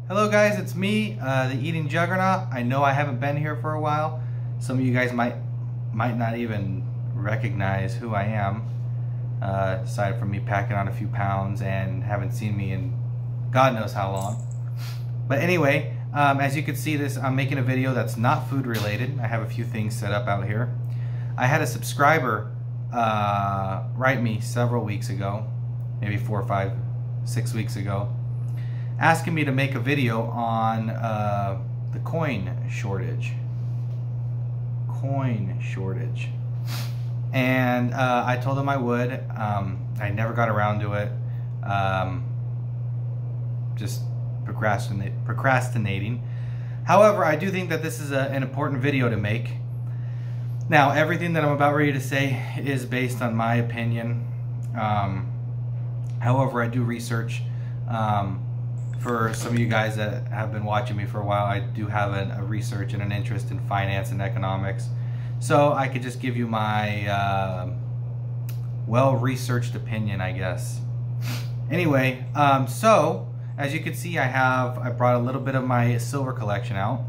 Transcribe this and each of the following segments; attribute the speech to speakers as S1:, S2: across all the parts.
S1: Hello guys, it's me, the Eating Juggernaut. I know I haven't been here for a while. Some of you guys might not even recognize who I am, aside from me packing on a few pounds and haven't seen me in God knows how long. But anyway, as you can see I'm making a video that's not food related. I have a few things set up out here. I had a subscriber write me several weeks ago, maybe 4, 5, 6 weeks ago, asking me to make a video on the coin shortage. And I told him I would. I never got around to it. Just procrastinating. However, I do think that this is an important video to make. Now, everything that I'm about ready to say is based on my opinion. However, I do research. For some of you guys that have been watching me for a while, I do have a research and an interest in finance and economics. So I could just give you my well-researched opinion, I guess. Anyway, so as you can see, I brought a little bit of my silver collection out.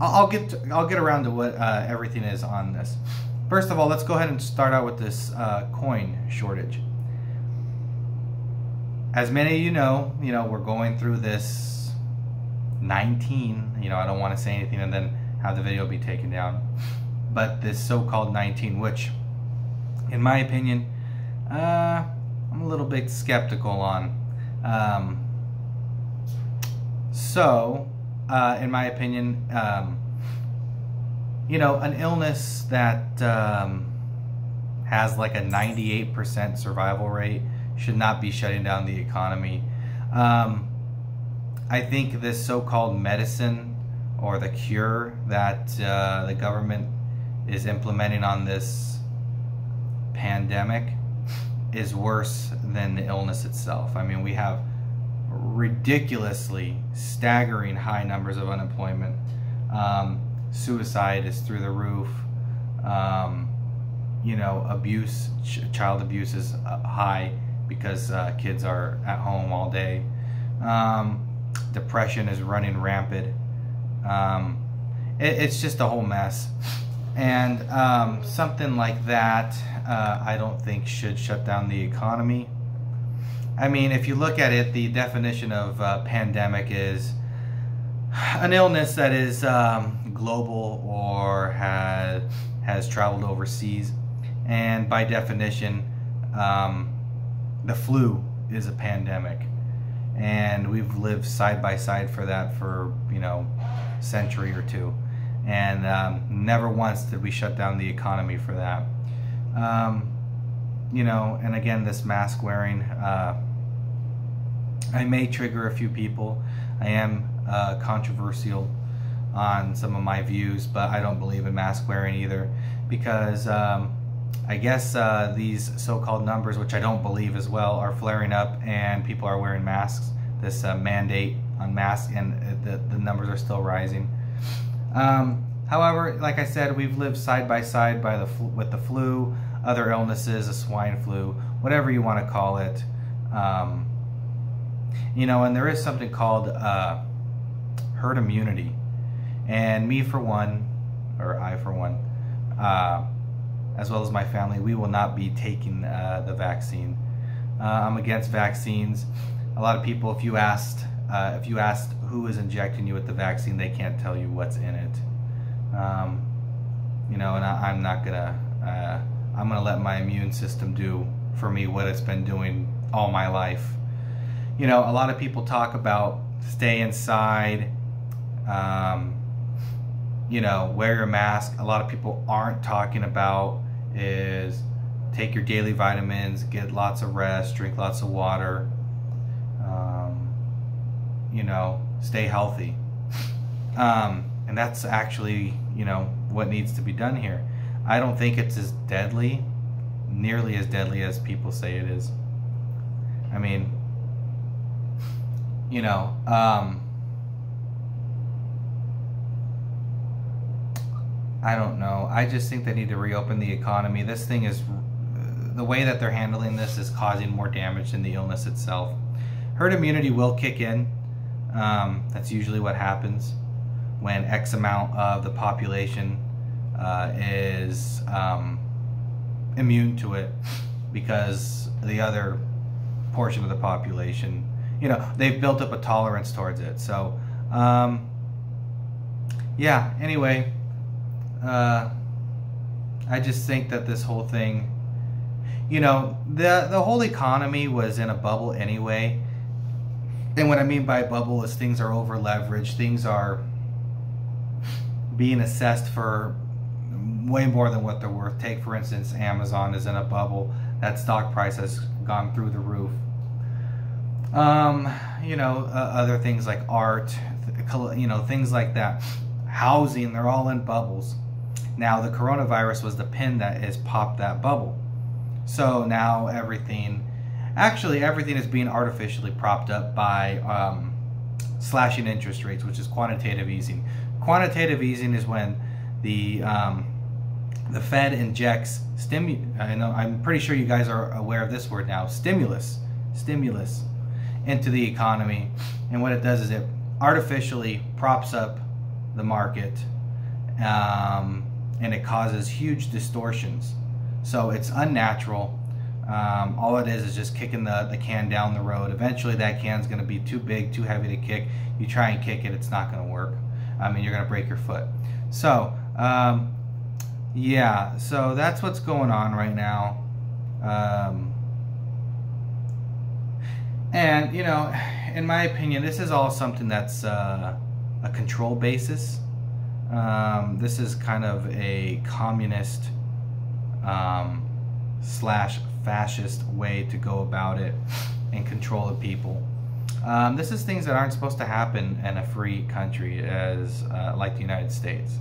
S1: I'll get around to what everything is on this. First of all, let's go ahead and start out with this coin shortage. As many of you know, we're going through this 19, I don't want to say anything and then have the video be taken down, but this so-called 19, which in my opinion, I'm a little bit skeptical on. In my opinion, an illness that has like a 98% survival rate should not be shutting down the economy. I think this so-called medicine or the cure that the government is implementing on this pandemic is worse than the illness itself. I mean, we have ridiculously staggering high numbers of unemployment. Suicide is through the roof. Abuse, child abuse is high because kids are at home all day. Depression is running rampant. It's just a whole mess. And something like that, I don't think should shut down the economy. I mean, if you look at it, the definition of pandemic is an illness that is global or has traveled overseas, and by definition, the flu is a pandemic, and we've lived side by side for that for century or two, and never once did we shut down the economy for that. And again, this mask wearing, I may trigger a few people. I am controversial on some of my views, but I don't believe in mask wearing either, because I guess these so-called numbers, which I don't believe as well, are flaring up and people are wearing masks. This mandate on masks, and the numbers are still rising. However, like I said, we've lived side by side with the flu, other illnesses, a swine flu, whatever you want to call it. And there is something called herd immunity. And me for one, or I for one, as well as my family, we will not be taking the vaccine. I'm against vaccines. A lot of people, if you asked who is injecting you with the vaccine, they can't tell you what's in it. And I'm not gonna. I'm gonna let my immune system do for me what it's been doing all my life. A lot of people talk about stay inside. Wear your mask. A lot of people aren't talking about is take your daily vitamins, get lots of rest, drink lots of water, stay healthy. And that's actually, what needs to be done here. I don't think it's as deadly, nearly as deadly as people say it is. I mean, I don't know. I just think they need to reopen the economy. This thing is the way that they're handling this is causing more damage than the illness itself. Herd immunity will kick in. That's usually what happens when X amount of the population is immune to it, because the other portion of the population, you know, they've built up a tolerance towards it. So yeah, anyway, I just think that this whole thing, you know, the whole economy was in a bubble anyway. And what I mean by bubble is things are over leveraged, things are being assessed for way more than what they're worth. Take, for instance, Amazon is in a bubble. That stock price has gone through the roof. You know, other things like art, you know, things like that. Housing, they're all in bubbles. Now, the coronavirus was the pin that has popped that bubble. So now everything is being artificially propped up by slashing interest rates, which is quantitative easing. Quantitative easing is when the Fed injects I know, I'm pretty sure you guys are aware of this word now, stimulus into the economy. And what it does is it artificially props up the market, and it causes huge distortions. So it's unnatural. All it is just kicking the can down the road. Eventually that can's going to be too big, too heavy to kick. You try and kick it, it's not going to work. I mean, you're going to break your foot. So yeah, so that's what's going on right now. And, you know, in my opinion, this is all something that's a control basis. This is kind of a communist slash fascist way to go about it and control the people. This is things that aren't supposed to happen in a free country as like the United States.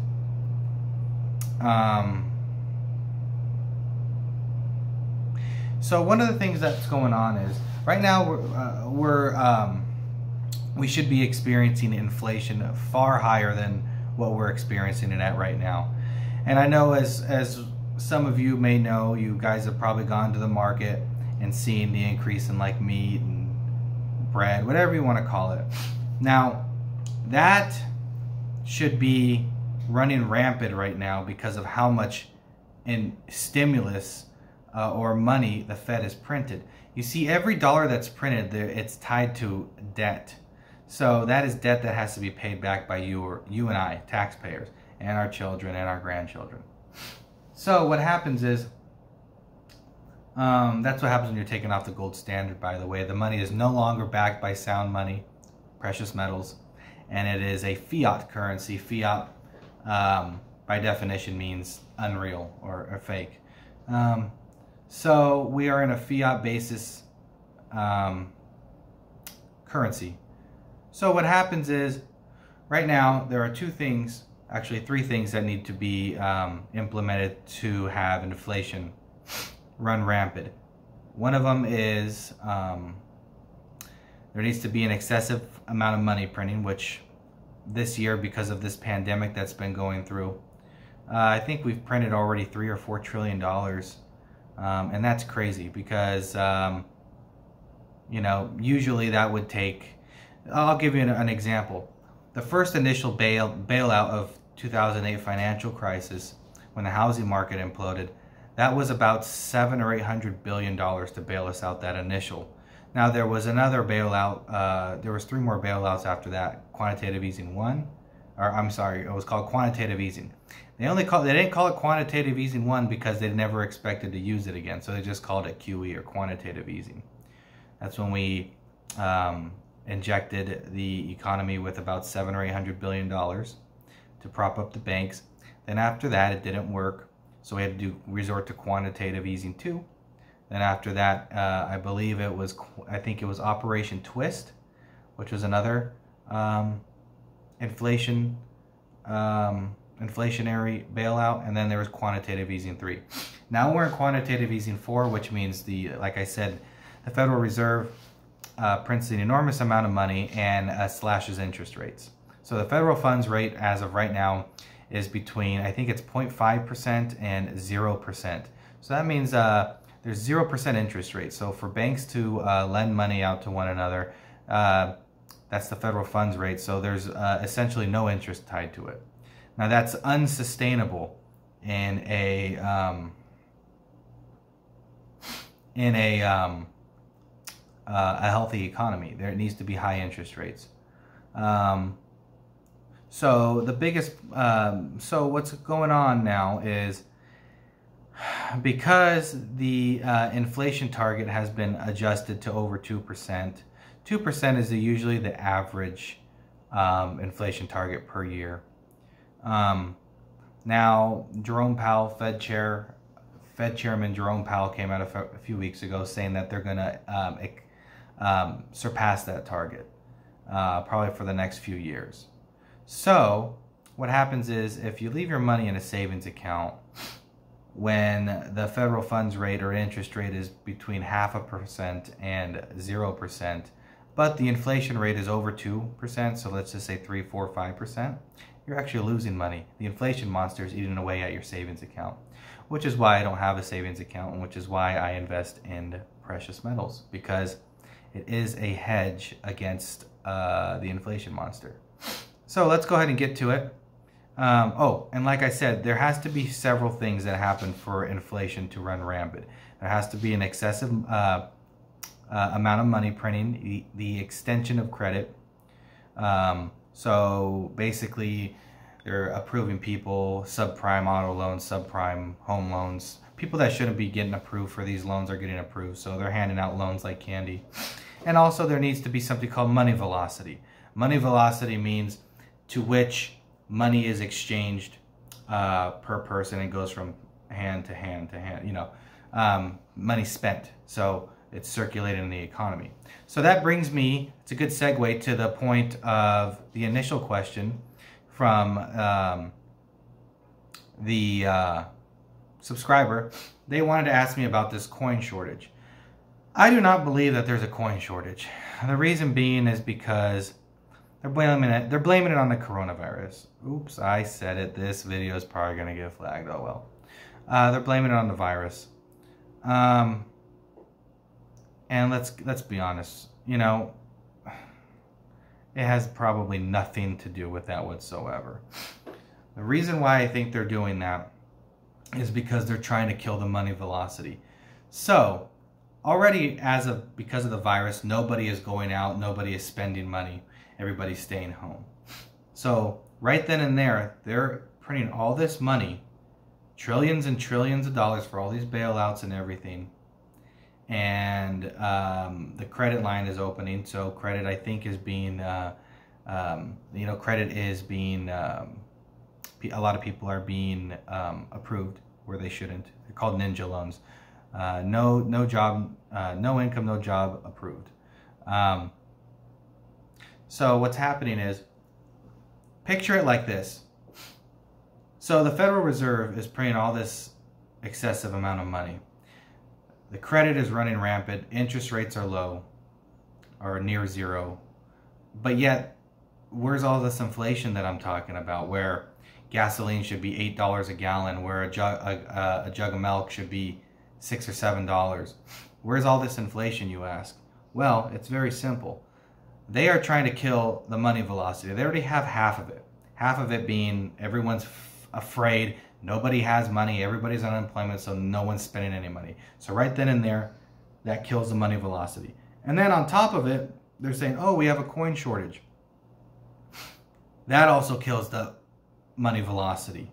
S1: So one of the things that's going on is right now we should be experiencing inflation far higher than what we're experiencing it at right now. And I know, as some of you may know, you guys have probably gone to the market and seen the increase in like meat and bread, whatever you want to call it. Now, that should be running rampant right now because of how much in stimulus or money the Fed has printed. You see, every dollar that's printed, it's tied to debt. So that is debt that has to be paid back by you and I, taxpayers, and our children and our grandchildren. So what happens is, that's what happens when you're taking off the gold standard, by the way. The money is no longer backed by sound money, precious metals, and it is a fiat currency. Fiat, by definition, means unreal or fake. So we are in a fiat basis currency. So what happens is, right now, there are two things, actually three things that need to be implemented to have inflation run rampant. One of them is there needs to be an excessive amount of money printing, which this year, because of this pandemic that's been going through, I think we've printed already $3 or $4 trillion. And that's crazy because, you know, usually that would take, I'll give you an example. The first initial bailout of 2008 financial crisis, when the housing market imploded, that was about $700 or $800 billion to bail us out, that initial. Now there was another bailout, there was 3 more bailouts after that. Quantitative easing 1, or I'm sorry, it was called quantitative easing. They didn't call it quantitative easing 1 because they never expected to use it again, so they just called it QE, or quantitative easing. That's when we injected the economy with about $700 or $800 billion to prop up the banks. Then after that, it didn't work, so we had to resort to quantitative easing 2. Then after that, I think it was Operation Twist, which was another inflationary bailout, and then there was quantitative easing 3. Now we're in quantitative easing 4, which means like I said, the Federal Reserve prints an enormous amount of money and slashes interest rates. So the federal funds rate as of right now is between, I think it's 0.5% and 0%. So that means there's 0% interest rate. So for banks to lend money out to one another, that's the federal funds rate. So there's essentially no interest tied to it. Now that's unsustainable in a healthy economy. There needs to be high interest rates. So the biggest, so what's going on now is, because the inflation target has been adjusted to over 2%. 2% is usually the average inflation target per year. Now, Jerome Powell, Fed Chairman Jerome Powell came out a few weeks ago saying that they're going to surpass that target probably for the next few years. So what happens is, if you leave your money in a savings account when the federal funds rate or interest rate is between 0.5% and 0%, but the inflation rate is over 2%, so let's just say 3, 4, 5%, you're actually losing money. The inflation monster is eating away at your savings account, which is why I don't have a savings account, and which is why I invest in precious metals, because it is a hedge against the inflation monster. So let's go ahead and get to it. Oh, and like I said, there has to be several things that happen for inflation to run rampant. There has to be an excessive amount of money printing, the extension of credit. So basically, they're approving people, subprime auto loans, subprime home loans. People that shouldn't be getting approved for these loans are getting approved, so they're handing out loans like candy. And also there needs to be something called money velocity. Money velocity means to which money is exchanged per person and goes from hand to hand to hand, you know, money spent. So it's circulating in the economy. So that brings me, it's a good segue to the point of the initial question from the subscriber. They wanted to ask me about this coin shortage. I do not believe that there's a coin shortage. The reason being is because they're blaming it on the coronavirus. Oops, I said it. This video is probably going to get flagged. Oh well. They're blaming it on the virus. And let's be honest. You know, it has probably nothing to do with that whatsoever. The reason why I think they're doing that is because they're trying to kill the money velocity. So already, because of the virus, nobody is going out, nobody is spending money, everybody's staying home. So right then and there, they're printing all this money, trillions and trillions of dollars for all these bailouts and everything. And the credit line is opening, so credit, I think, is being, you know, credit is being, a lot of people are being approved where they shouldn't. They're called ninja loans. No job, no income, no job approved. So what's happening is, picture it like this. So the Federal Reserve is printing all this excessive amount of money. The credit is running rampant. Interest rates are low or near zero. But yet, where's all this inflation that I'm talking about, where gasoline should be $8 a gallon, where a jug of milk should be $6 or $7. Where's all this inflation, you ask? Well, it's very simple. They are trying to kill the money velocity. They already have half of it. Half of it being everyone's afraid, nobody has money, everybody's on unemployment, so no one's spending any money. So right then and there, that kills the money velocity. And then on top of it, they're saying, oh, we have a coin shortage. That also kills the money velocity.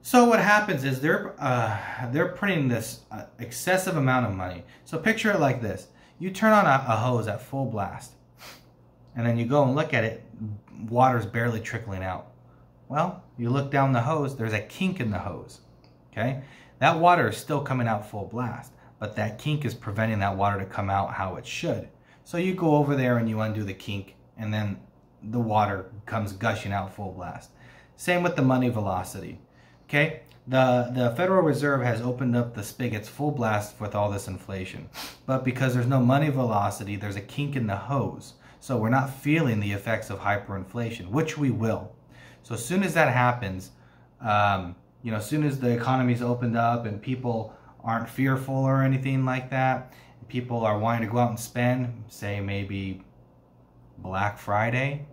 S1: So what happens is they're printing this excessive amount of money. So picture it like this. You turn on a hose at full blast, and then you go and look at it, water's barely trickling out. Well, you look down the hose, there's a kink in the hose, okay? That water is still coming out full blast, but that kink is preventing that water to come out how it should. So you go over there and you undo the kink, and then the water comes gushing out full blast. Same with the money velocity. Okay, the Federal Reserve has opened up the spigots full blast with all this inflation. But because there's no money velocity, there's a kink in the hose. So we're not feeling the effects of hyperinflation, which we will. So as soon as that happens, you know, as soon as the economy's opened up and people aren't fearful or anything like that, people are wanting to go out and spend, say maybe Black Friday,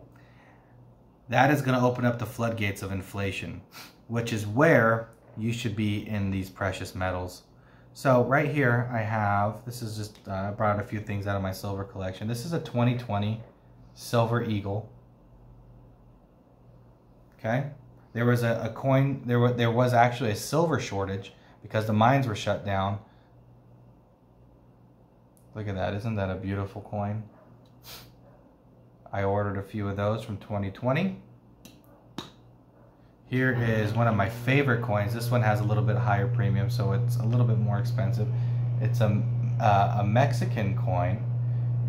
S1: that is going to open up the floodgates of inflation, which is where you should be in these precious metals. So right here I have, this is just, I brought a few things out of my silver collection. This is a 2020 Silver Eagle. Okay, there was a coin, there was actually a silver shortage because the mines were shut down. Look at that, isn't that a beautiful coin? I ordered a few of those from 2020. Here is one of my favorite coins. This one has a little bit higher premium, so it's a little bit more expensive. It's a Mexican coin.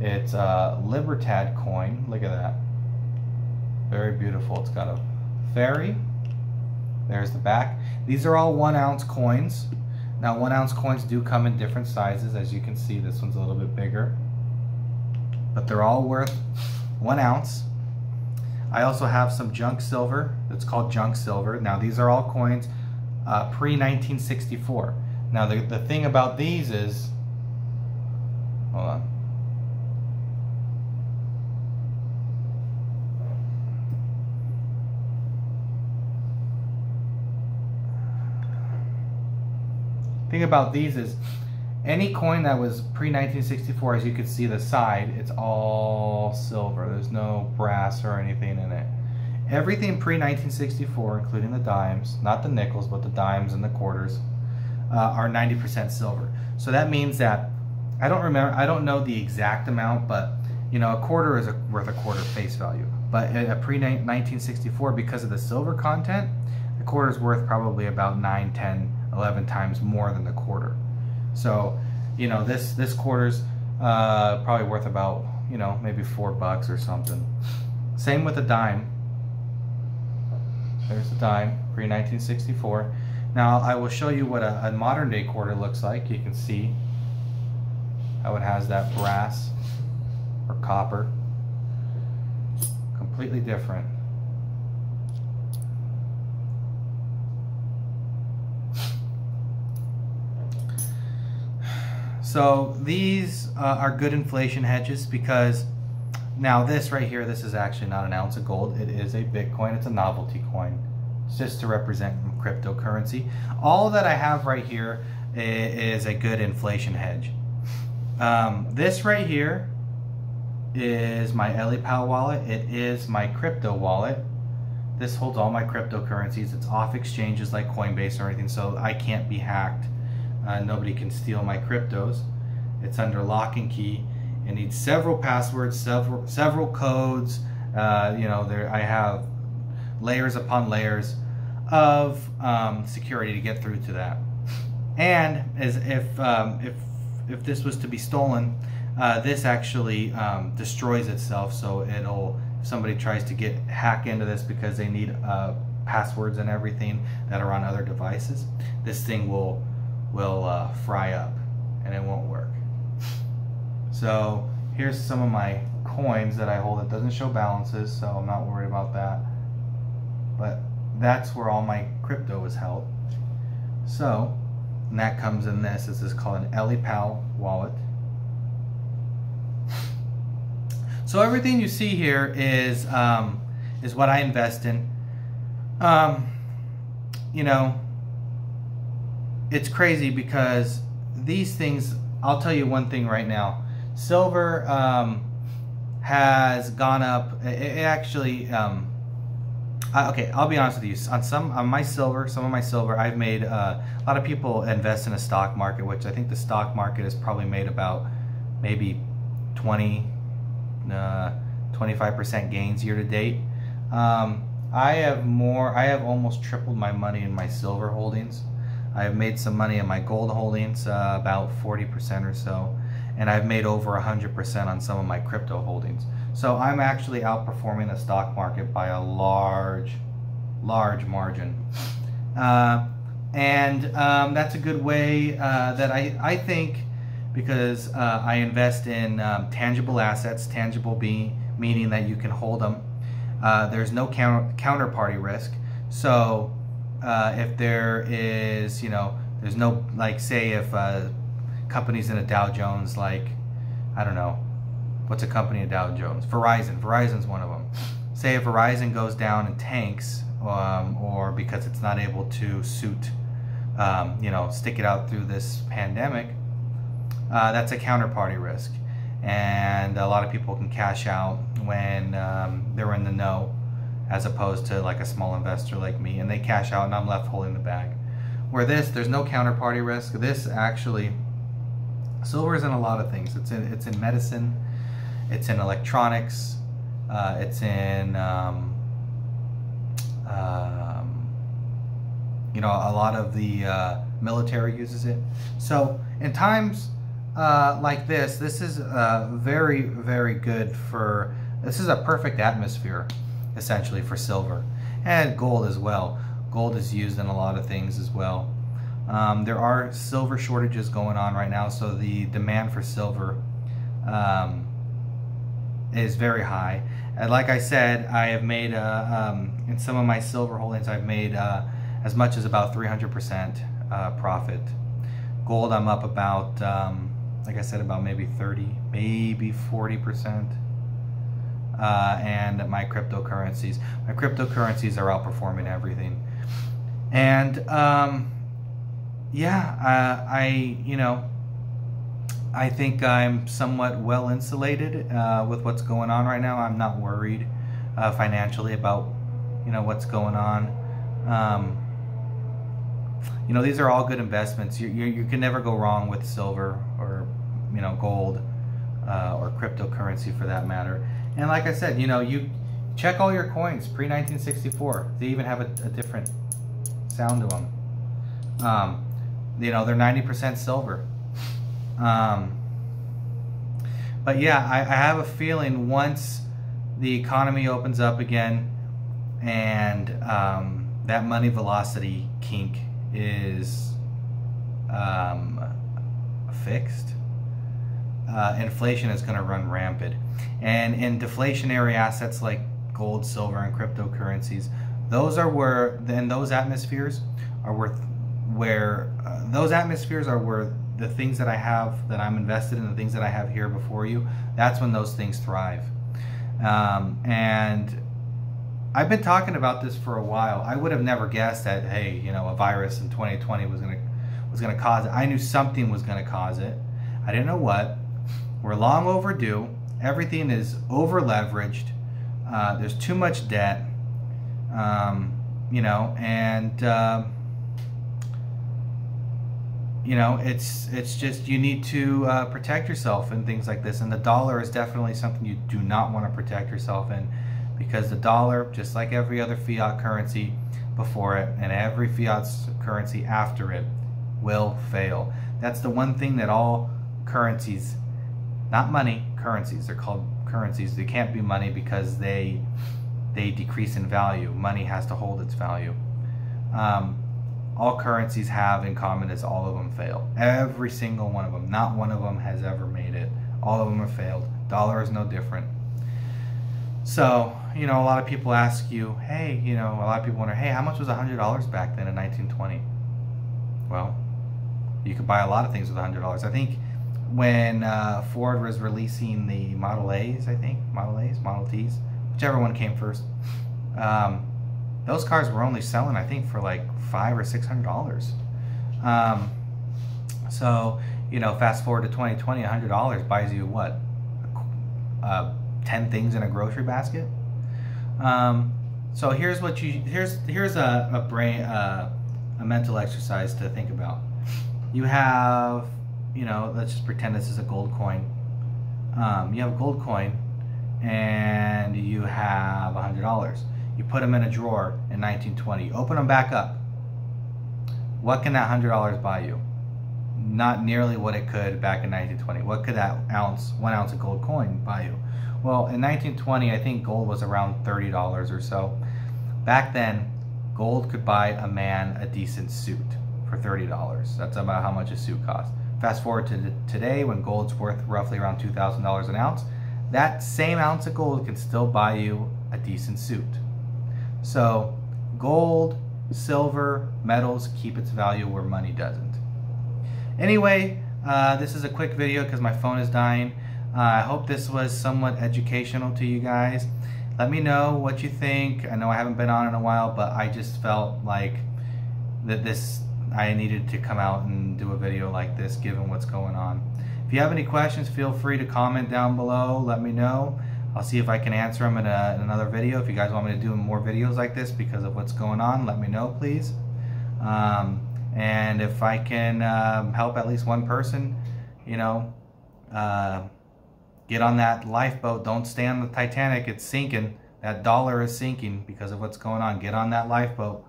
S1: It's a Libertad coin. Look at that. Very beautiful. It's got a fairy. There's the back. These are all 1 ounce coins. Now 1 ounce coins do come in different sizes. As you can see, this one's a little bit bigger. But they're all worth 1 ounce. I also have some junk silver. It's called junk silver. Now these are all coins pre-1964. Now the thing about these is, hold on. Thing about these is any coin that was pre-1964, as you can see the side, it's all silver. There's no brass or anything in it. Everything pre-1964, including the dimes, not the nickels, but the dimes and the quarters, are 90% silver. So that means that, I don't know the exact amount, but you know, a quarter is worth a quarter face value. But at pre-1964, because of the silver content, the quarter is worth probably about 9, 10, 11 times more than the quarter. So, you know, this quarter's probably worth about, you know, maybe $4 or something. Same with a dime. There's the dime, pre-1964. Now I will show you what a modern day quarter looks like. You can see how it has that brass or copper. Completely different. So these are good inflation hedges because now this right here, this is actually not an ounce of gold. It is a Bitcoin. It's a novelty coin. It's just to represent cryptocurrency. All that I have right here is a good inflation hedge. This right here is my EliPal wallet. It is my crypto wallet. This holds all my cryptocurrencies. It's off exchanges like Coinbase or anything, so I can't be hacked. Nobody can steal my cryptos. It's under lock and key. It needs several passwords, several codes. You know, I have layers upon layers of security to get through to that. And as if this was to be stolen, this actually destroys itself. So if somebody tries to hack into this because they need passwords and everything that are on other devices, this thing will fry up and it won't work. So here's some of my coins that I hold. It doesn't show balances, so I'm not worried about that. But that's where all my crypto is held. So, and that comes in this. This is called an EliPal wallet. So everything you see here is what I invest in. You know, it's crazy because these things, I'll tell you one thing right now. Silver has gone up. It actually, okay, I'll be honest with you. On some of my silver, I've made, a lot of people invest in a stock market, which I think the stock market has probably made about maybe 25% gains year to date. I have almost tripled my money in my silver holdings. I've made some money in my gold holdings, about 40% or so, and I've made over 100% on some of my crypto holdings. So I'm actually outperforming the stock market by a large margin. And that's a good way that I think, because I invest in tangible assets, tangible meaning that you can hold them. There's no counterparty risk. So if there is, you know, There's no, like, say if companies in a Dow Jones, like, I don't know, what's a company in Dow Jones? Verizon's one of them. Say if Verizon goes down and tanks, or because it's not able to stick it out through this pandemic, that's a counterparty risk. And a lot of people can cash out when they're in the know, as opposed to like a small investor like me, and they cash out and I'm left holding the bag. Where there's no counterparty risk. This actually, silver is in a lot of things. It's in medicine, it's in electronics, it's in a lot of the military uses it. So in times like this is very, very good for, this is a perfect atmosphere essentially for silver, and gold as well. Gold is used in a lot of things as well. There are silver shortages going on right now, so the demand for silver is very high. And like I said, I have made in some of my silver holdings, I've made as much as about 300% profit. Gold, I'm up about like I said, about maybe 30, maybe 40%. And my cryptocurrencies are outperforming everything. And I think I'm somewhat well insulated with what's going on right now. I'm not worried financially about what's going on. These are all good investments. You can never go wrong with silver or gold or cryptocurrency for that matter. And like I said, you check all your coins pre-1964. They even have a different sound to them. They're 90% silver. But yeah, I have a feeling once the economy opens up again and that money velocity kink is fixed, inflation is going to run rampant. And in deflationary assets like gold, silver, and cryptocurrencies, those are where, then those atmospheres are where the things that I have, that I'm invested in, the things that I have here before you, that's when those things thrive. And I've been talking about this for a while. I would have never guessed that, hey, a virus in 2020 was gonna cause it. I knew something was gonna cause it. I didn't know what. We're long overdue. Everything is over leveraged. There's too much debt. It's just, you need to protect yourself in things like this. And the dollar is definitely something you do not want to protect yourself in, because the dollar, just like every other fiat currency before it and every fiat currency after it, will fail. That's the one thing that all currencies, not money, currencies, they're called currencies. They can't be money because they decrease in value. Money has to hold its value. All currencies have in common is all of them fail. Every single one of them. Not one of them has ever made it. All of them have failed. Dollar is no different. So, a lot of people ask you, hey, a lot of people wonder, hey, how much was $100 back then in 1920? Well, you could buy a lot of things with $100. I think when Ford was releasing the Model A's, Model T's, whichever one came first, those cars were only selling, I think, for like $500 or $600. So, fast forward to 2020, $100 buys you what? 10 things in a grocery basket. So here's what here's a mental exercise to think about. You have, let's just pretend this is a gold coin. You have a gold coin and you have $100. You put them in a drawer in 1920. Open them back up. What can that $100 buy you? Not nearly what it could back in 1920. What could that 1 ounce of gold coin buy you? Well, in 1920, I think gold was around $30 or so. Back then, gold could buy a man a decent suit for $30. That's about how much a suit costs. Fast forward to today, when gold's worth roughly around $2,000 an ounce, that same ounce of gold can still buy you a decent suit. So gold silver, metals keep its value where money doesn't. Anyway, this is a quick video because my phone is dying. I hope this was somewhat educational to you guys. Let me know what you think. I know I haven't been on in a while, but I just felt like that I needed to come out and do a video like this given what's going on. If you have any questions, feel free to comment down below. Let me know. I'll see if I can answer them in another video. If you guys want me to do more videos like this because of what's going on, let me know, please. And if I can help at least one person, you know, get on that lifeboat. Don't stay on the Titanic. It's sinking. That dollar is sinking because of what's going on. Get on that lifeboat,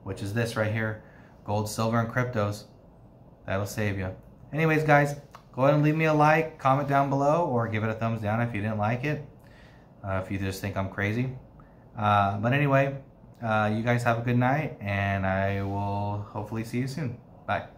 S1: which is this right here. Gold, silver, and cryptos. That'll save you. Anyways, guys, go ahead and leave me a like, comment down below, or give it a thumbs down if you didn't like it. If you just think I'm crazy. But anyway, you guys have a good night, and I will hopefully see you soon. Bye.